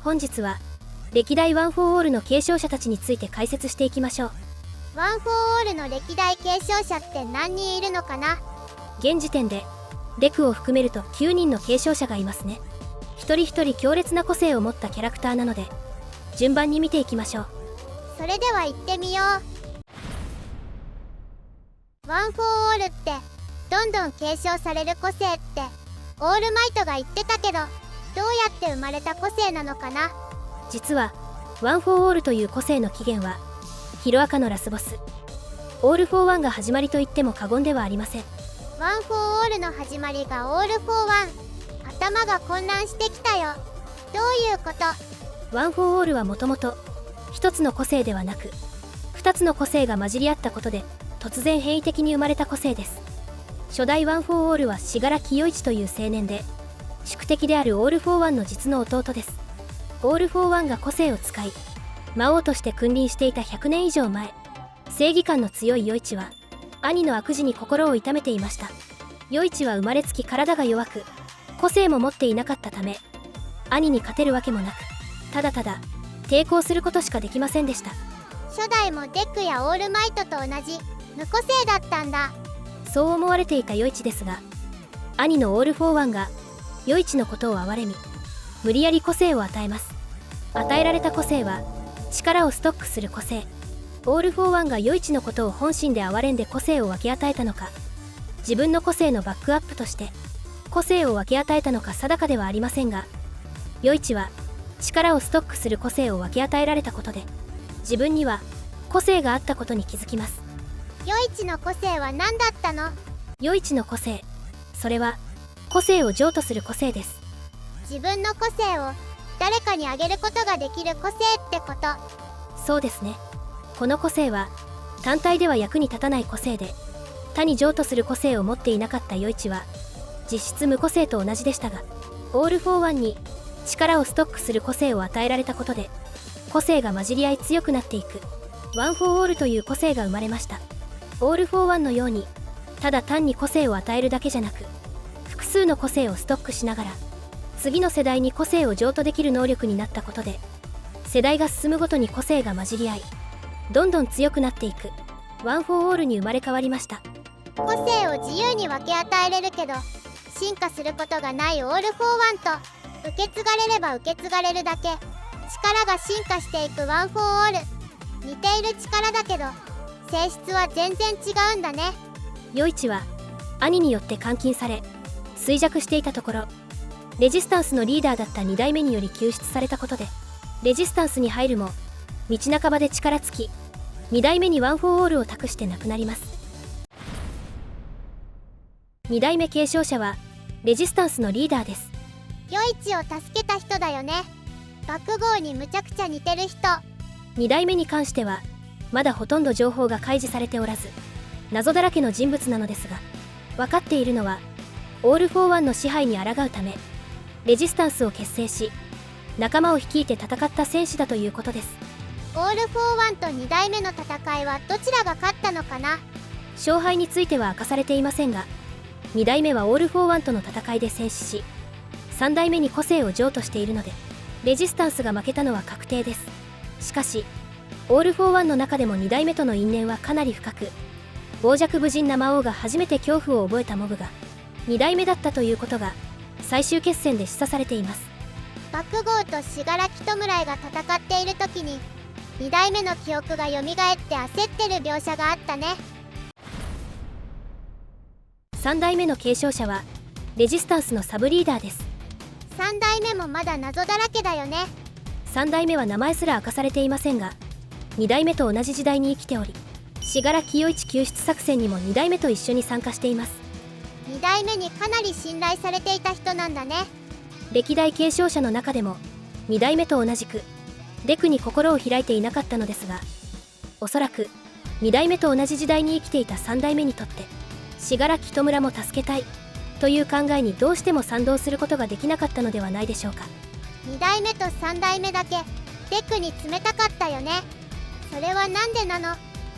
本日は歴代ワン・フォー・オールの継承者たちについて解説していきましょう。ワン・フォー・オールの歴代継承者って何人いるのかな？現時点でデクを含めると9人の継承者がいますね。一人一人強烈な個性を持ったキャラクターなので順番に見ていきましょう。それでは行ってみよう。ワン・フォー・オールってどんどん継承される個性ってオールマイトが言ってたけど、どうやって生まれた個性なのかな？実はワン・フォー・オールという個性の起源はヒロアカのラスボスオール・フォー・ワンが始まりと言っても過言ではありません。ワン・フォー・オールの始まりがオール・フォー・ワン。頭が混乱してきたよ。どういうこと？ワン・フォー・オールはもともと一つの個性ではなく二つの個性が混じり合ったことで突然変異的に生まれた個性です。初代ワン・フォー・オールは信楽清一という青年で宿敵であるオール・フォー・ワンの実の弟です。オール・フォー・ワンが個性を使い魔王として君臨していた100年以上前、正義感の強い与一は兄の悪事に心を痛めていました。与一は生まれつき体が弱く個性も持っていなかったため兄に勝てるわけもなく、ただただ抵抗することしかできませんでした。初代もデクやオールマイトと同じ無個性だったんだ。そう思われていた与一ですが、兄のオール・フォー・ワンが与一のことを憐れみ無理やり個性を与えます。与えられた個性は力をストックする個性。オール・フォー・ワンが与一のことを本心で憐れんで個性を分け与えたのか、自分の個性のバックアップとして個性を分け与えたのか定かではありませんが、与一は力をストックする個性を分け与えられたことで自分には個性があったことに気づきます。与一の個性は何だったの？与一の個性、それは個性を譲渡する個性です。自分の個性を誰かにあげることができる個性ってこと？そうですね。この個性は単体では役に立たない個性で、他に譲渡する個性を持っていなかった与一は実質無個性と同じでしたが、オール・フォー・ワンに力をストックする個性を与えられたことで個性が混じり合い強くなっていくワン・フォー・オールという個性が生まれました。オール・フォー・ワンのようにただ単に個性を与えるだけじゃなく、複数の個性をストックしながら次の世代に個性を譲渡できる能力になったことで、世代が進むごとに個性が混じり合いどんどん強くなっていくワン・フォー・オールに生まれ変わりました。個性を自由に分け与えれるけど進化することがないオール・フォー・ワンと、受け継がれれば受け継がれるだけ力が進化していくワン・フォー・オール。似ている力だけど性質は全然違うんだね。与一は兄によって監禁され衰弱していたところ、レジスタンスのリーダーだった2代目により救出されたことでレジスタンスに入るも道半ばで力尽き、2代目にワン・フォー・オールを託して亡くなります。2代目継承者はレジスタンスのリーダーです。与一を助けた人だよね。爆豪にむちゃくちゃ似てる人。2代目に関してはまだほとんど情報が開示されておらず謎だらけの人物なのですが、分かっているのはオール・フォー・ワンの支配に抗うためレジスタンスを結成し仲間を率いて戦った戦士だということです。オール・フォー・ワンと2代目の戦いはどちらが勝ったのかな？勝敗については明かされていませんが、2代目はオール・フォー・ワンとの戦いで戦死し3代目に個性を譲渡しているのでレジスタンスが負けたのは確定です。しかしオール・フォー・ワンの中でも2代目との因縁はかなり深く、傍若無人な魔王が初めて恐怖を覚えたモブが2代目だったということが最終決戦で示唆されています。爆豪と信楽弔いが戦っている時に2代目の記憶が蘇って焦ってる描写があったね。3代目の継承者はレジスタンスのサブリーダーです。3代目もまだ謎だらけだよね。3代目は名前すら明かされていませんが、2代目と同じ時代に生きており信楽清一救出作戦にも2代目と一緒に参加しています。2代目にかなり信頼されていた人なんだね。歴代継承者の中でも2代目と同じくデクに心を開いていなかったのですが、おそらく2代目と同じ時代に生きていた3代目にとって信楽弔も助けたいという考えにどうしても賛同することができなかったのではないでしょうか。2代目と3代目だけデクに冷たかったよね。それはなんでなの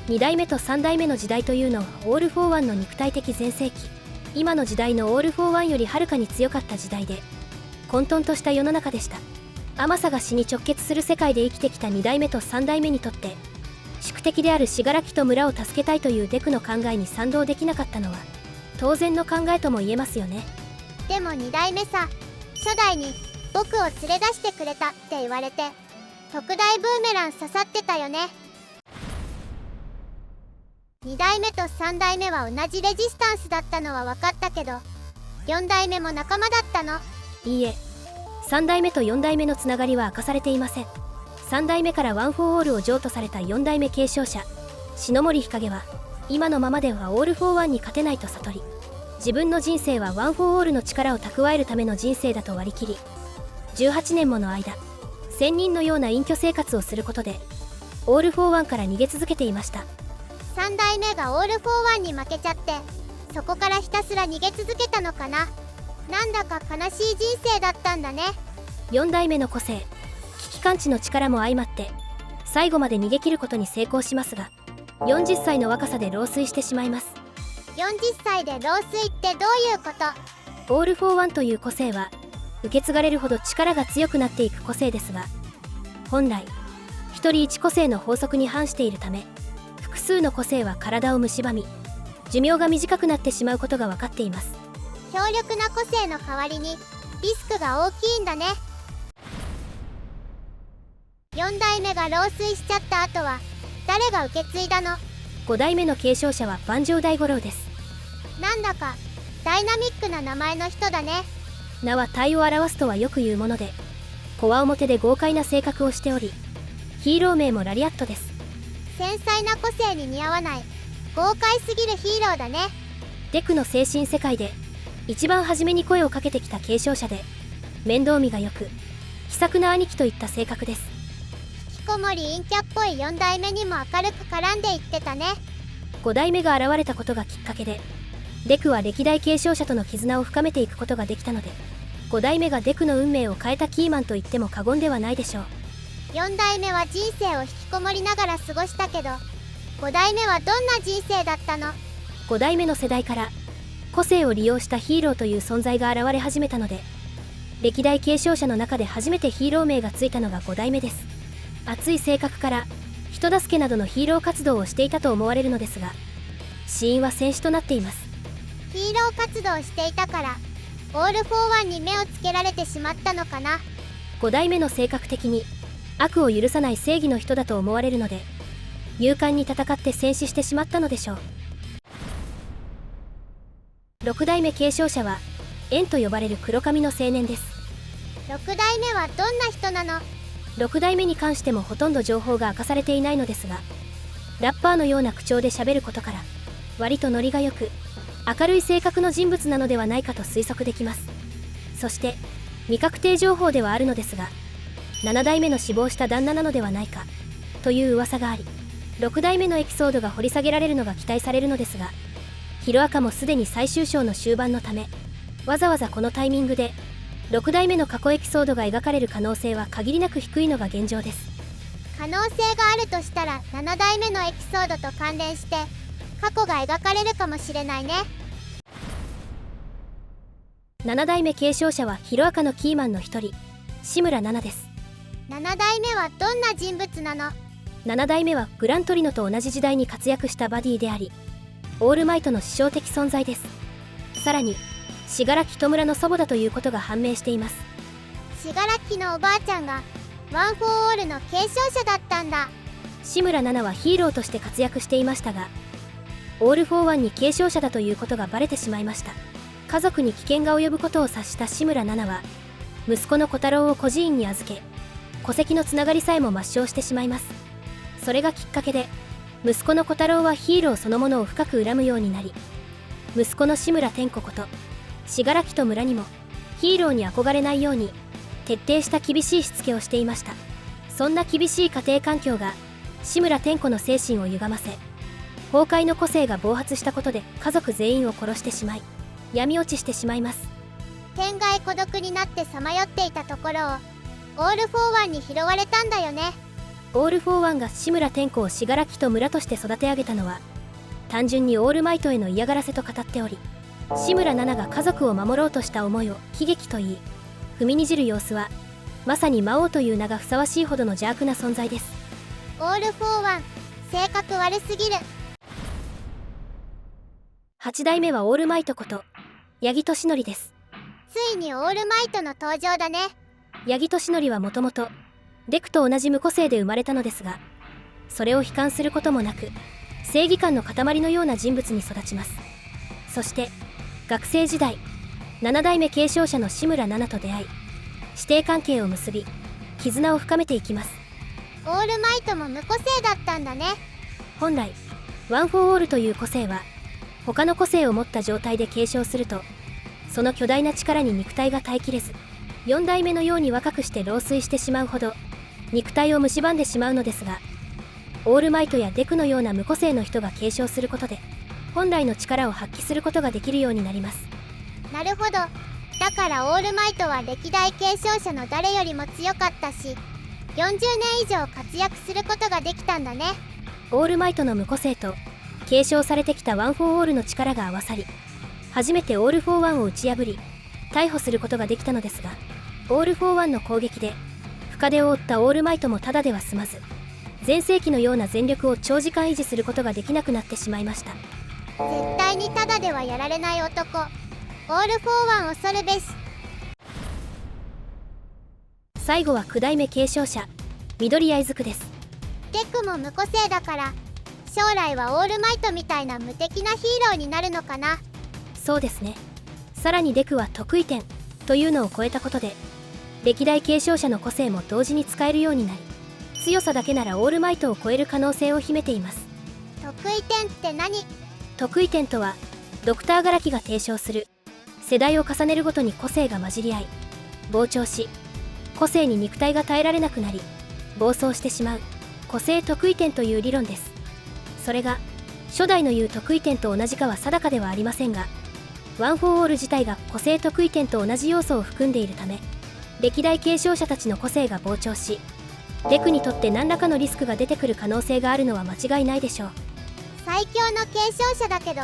？2代目と3代目の時代というのはオール・フォー・ワンの肉体的全盛期、今の時代のオール・フォー・ワンよりはるかに強かった時代で混沌とした世の中でした。甘さが死に直結する世界で生きてきた2代目と3代目にとって宿敵である死柄木と村を助けたいというデクの考えに賛同できなかったのは当然の考えとも言えますよね。でも2代目さ、初代に僕を連れ出してくれたって言われて特大ブーメラン刺さってたよね。2代目と3代目は同じレジスタンスだったのは分かったけど、4代目も仲間だったの？いいえ、3代目と4代目のつながりは明かされていません。3代目からワン・フォー・オールを譲渡された4代目継承者篠森日陰は今のままではオール・フォー・ワンに勝てないと悟り、自分の人生はワン・フォー・オールの力を蓄えるための人生だと割り切り、18年もの間仙人のような隠居生活をすることでオール・フォー・ワンから逃げ続けていました。3代目がオール・フォー・ワンに負けちゃってそこからひたすら逃げ続けたのかな。なんだか悲しい人生だったんだね。4代目の個性危機感知の力も相まって最後まで逃げ切ることに成功しますが、40歳の若さで老衰してしまいます。40歳で老衰ってどういうこと？オール・フォー・ワンという個性は受け継がれるほど力が強くなっていく個性ですが、本来一人一個性の法則に反しているため、複数の個性は体を蝕み寿命が短くなってしまうことが分かっています。強力な個性の代わりにリスクが大きいんだね。4代目が老衰しちゃった後は誰が受け継いだの？5代目の継承者は万丈大五郎です。なんだかダイナミックな名前の人だね。名は体を表すとはよく言うもので、こわ表で豪快な性格をしており、ヒーロー名もラリアットです。繊細な個性に似合わない豪快すぎるヒーローだね。デクの精神世界で一番初めに声をかけてきた継承者で、面倒見がよく気さくな兄貴といった性格です。引きこもり陰キャっぽい4代目にも明るく絡んでいってたね。5代目が現れたことがきっかけで、デクは歴代継承者との絆を深めていくことができたので、5代目がデクの運命を変えたキーマンと言っても過言ではないでしょう。4代目は人生を引きこもりながら過ごしたけど、5代目はどんな人生だったの？5代目の世代から個性を利用したヒーローという存在が現れ始めたので、歴代継承者の中で初めてヒーロー名がついたのが5代目です。熱い性格から人助けなどのヒーロー活動をしていたと思われるのですが、死因は戦死となっています。ヒーロー活動をしていたからオール・フォー・ワンに目をつけられてしまったのかな。5代目の性格的に悪を許さない正義の人だと思われるので、勇敢に戦って戦死してしまったのでしょう。6代目継承者は円と呼ばれる黒髪の青年です。6代目はどんな人なの？6代目に関してもほとんど情報が明かされていないのですが、ラッパーのような口調で喋ることから割とノリが良く明るい性格の人物なのではないかと推測できます。そして未確定情報ではあるのですが、7代目の死亡した旦那なのではないかという噂があり、6代目のエピソードが掘り下げられるのが期待されるのですが、ヒロアカもすでに最終章の終盤のため、わざわざこのタイミングで6代目の過去エピソードが描かれる可能性は限りなく低いのが現状です。可能性があるとしたら7代目のエピソードと関連して過去が描かれるかもしれないね。7代目継承者はヒロアカのキーマンの一人、志村奈々です。7代目はどんな人物なの？7代目はグラントリノと同じ時代に活躍したバディであり、オールマイトの師匠的存在です。さらに信楽戸村の祖母だということが判明しています。信楽のおばあちゃんがワン・フォー・オールの継承者だったんだ。志村奈々はヒーローとして活躍していましたが、オール・フォー・ワンに継承者だということがバレてしまいました。家族に危険が及ぶことを察した志村奈々は息子の小太郎を孤児院に預け、戸籍のつながりさえも抹消してしまいます。それがきっかけで息子の小太郎はヒーローそのものを深く恨むようになり、息子の志村天子こと信楽と村にもヒーローに憧れないように徹底した厳しいしつけをしていました。そんな厳しい家庭環境が志村天子の精神を歪ませ、崩壊の個性が暴発したことで家族全員を殺してしまい闇落ちしてしまいます。天涯孤独になってさまよっていたところをオール・フォー・ワンに拾われたんだよね。オール・フォー・ワンが志村天子を信楽と村として育て上げたのは単純にオールマイトへの嫌がらせと語っており、志村奈々が家族を守ろうとした思いを悲劇と言い、踏みにじる様子はまさに魔王という名がふさわしいほどの邪悪な存在です。オール・フォー・ワン、性格悪すぎる。8代目はオールマイトこと八木俊則です。ついにオールマイトの登場だね。八木俊則はもともとデクと同じ無個性で生まれたのですが、それを悲観することもなく正義感の塊のような人物に育ちます。そして学生時代、7代目継承者の志村奈々と出会い、師弟関係を結び絆を深めていきます。オールマイトも無個性だったんだね。本来ワン・フォー・オールという個性は他の個性を持った状態で継承すると、その巨大な力に肉体が耐えきれず4代目のように若くして老衰してしまうほど肉体を蝕んでしまうのですが、オールマイトやデクのような無個性の人が継承することで本来の力を発揮することができるようになります。なるほど。だからオールマイトは歴代継承者の誰よりも強かったし、40年以上活躍することができたんだね。オールマイトの無個性と継承されてきたワン・フォー・オールの力が合わさり、初めてオール・フォー・ワンを打ち破り逮捕することができたのですが、オール・フォー・ワンの攻撃で深手を負ったオールマイトもただでは済まず、全盛期のような全力を長時間維持することができなくなってしまいました。絶対にただではやられない男、オール・フォー・ワン恐るべし。最後は9代目継承者緑谷出久です。デクも無個性だから将来はオールマイトみたいな無敵なヒーローになるのかな。そうですね。さらにデクは得意点というのを超えたことで歴代継承者の個性も同時に使えるようになり、強さだけならオールマイトを超える可能性を秘めています。得意点って何？得意点とはドクター・ガラキが提唱する世代を重ねるごとに個性が混じり合い膨張し、個性に肉体が耐えられなくなり暴走してしまう個性得意点という理論です。それが初代の言う得意点と同じかは定かではありませんが、ワン・フォー・オール自体が個性得意点と同じ要素を含んでいるため、歴代継承者たちの個性が膨張し、デクにとって何らかのリスクが出てくる可能性があるのは間違いないでしょう。最強の継承者だけど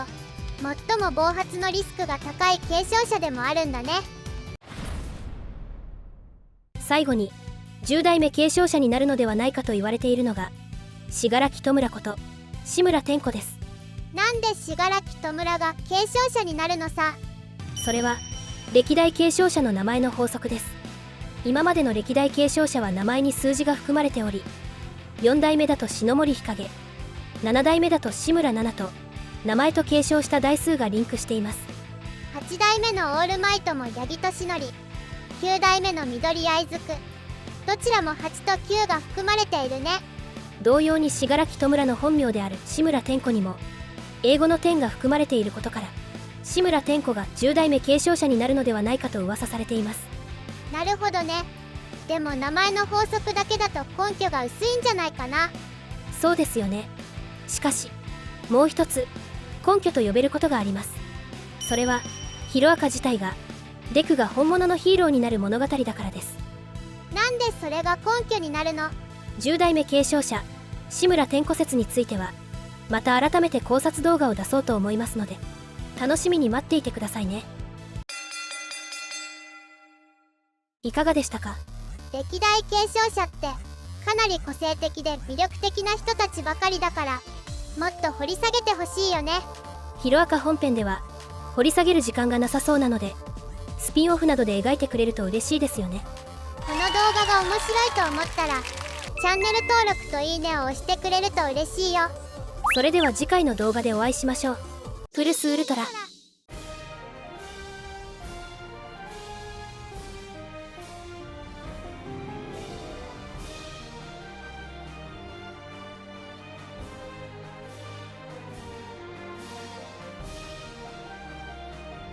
最も暴発のリスクが高い継承者でもあるんだね。最後に10代目継承者になるのではないかと言われているのが信楽弔こと志村天子です。なんで信楽弔が継承者になるのさ。それは歴代継承者の名前の法則です。今までの歴代継承者は名前に数字が含まれており、4代目だと篠森日影、7代目だと志村奈々と名前と継承した台数がリンクしています。8代目のオールマイトも八木俊則、9代目の緑谷出久、どちらも8と9が含まれているね。同様に信楽弔の本名である志村天子にも英語の天が含まれていることから志村天子が10代目継承者になるのではないかと噂されています。なるほどね。でも名前の法則だけだと根拠が薄いんじゃないかな。そうですよね。しかしもう一つ根拠と呼べることがあります。それはヒロアカ自体がデクが本物のヒーローになる物語だからです。なんでそれが根拠になるの？10代目継承者志村天子説についてはまた改めて考察動画を出そうと思いますので楽しみに待っていてくださいね。いかがでしたか？歴代継承者ってかなり個性的で魅力的な人たちばかりだからもっと掘り下げてほしいよね。ヒロアカ本編では掘り下げる時間がなさそうなのでスピンオフなどで描いてくれると嬉しいですよね。この動画が面白いと思ったらチャンネル登録といいねを押してくれると嬉しいよ。それでは次回の動画でお会いしましょう。プルスウルトラ。